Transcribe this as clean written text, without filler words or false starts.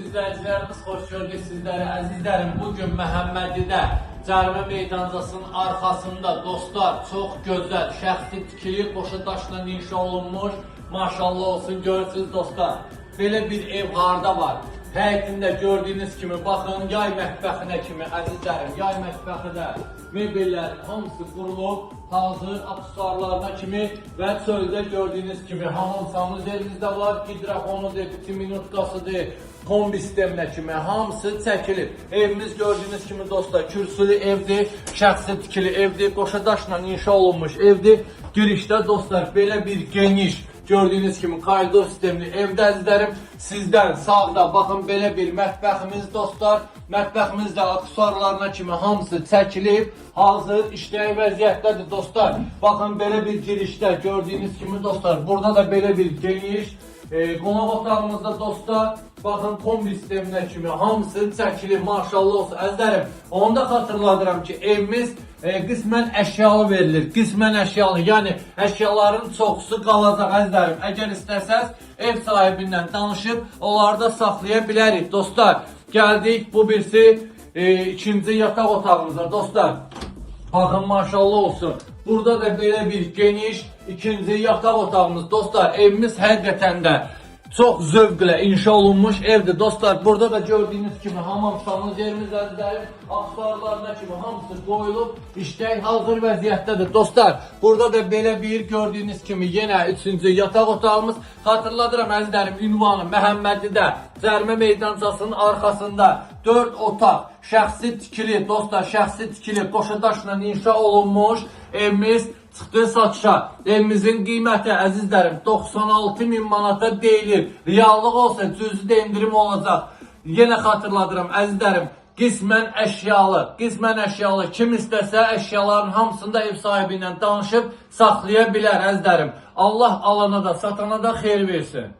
izləyicilərimiz, xoş gördük sizlərə, əzizlərim. Bugün Məhəmmədidə cərimə meydancasının arxasında dostlar çox gözəl, şəxsi tikili qoşa daşla inşa olunmuş. Maşallah olsun, görürsünüz dostlar. Belə bir ev harda var? Həyətində gördüyünüz kimi, baxın, yay mətbəxinə kimi, əzizlərim, yay mətbəxində mebellər hamısı qurulub, hazır aksesuarlarına kimi və çöldə gördüyünüz kimi hamam sanuzelimizdə var, hidrofonudur, bütün minutqasıdır, kombi sisteminə kimi hamısı çəkilib. Evimiz gördüyünüz kimi dostlar, kürsülü evdir, şəxsi tikili evdir, qoşa daşla inşa olunmuş evdir. Girişdə dostlar belə bir geniş, gördüyünüz kimi koridor sistemli evdə əzizlərim, sizdən sağda baxın belə bir mətbəximiz dostlar, mətbəximizdə aksesuarlarına kimi hamısı çəkilib, hazır işləyən vəziyyətdədir dostlar. Baxın belə bir girişdə gördüyünüz kimi dostlar, burada da belə bir geniş qonaq otağımızda dostlar, baxın kombi sisteminə kimi hamısı çəkilib, maşallah olsun əzizlərim. Onu da xatırladıram ki, evimiz qismən əşyalı verilir, qismən əşyalı, yəni əşyaların çoxusu qalacaq əzizlərim. Əgər istəsəz ev sahibindən danışıb onları da saxlaya bilərik dostlar. Gəldik bu birisi ikinci yataq otağımıza dostlar. Baxın maşallah olsun. Burada da belə bir geniş ikinci yataq otağımız dostlar. Evimiz həqiqətən də çox zövqlə inşa olunmuş evdir dostlar. Burada da gördüyünüz kimi hamam sanuzerimiz əzizlərim, aksesuarlarına kimi hamısı qoyulub, işlək hazır vəziyyətdədir dostlar. Burada da belə bir gördüyünüz kimi yenə üçüncü yataq otağımız. Xatırladıram əzizlərim, ünvanı Məhəmmədidə cərimə meydancasının arxasında 4 otaq, şəxsi tikili dostlar, şəxsi tikili qoşa daşla inşa olunmuş evimiz çıxdı satışa. Evimizin qiyməti əzizlərim 96.000 manata deyilir. Reallıq olsa cüzi də indirim olacaq. Yenə xatırladıram əzizlərim, qismən əşyalı, kim istəsə əşyaların hamısında ev sahibi ilə danışıb saxlaya bilər əzizlərim. Allah alana da satana da xeyir versin.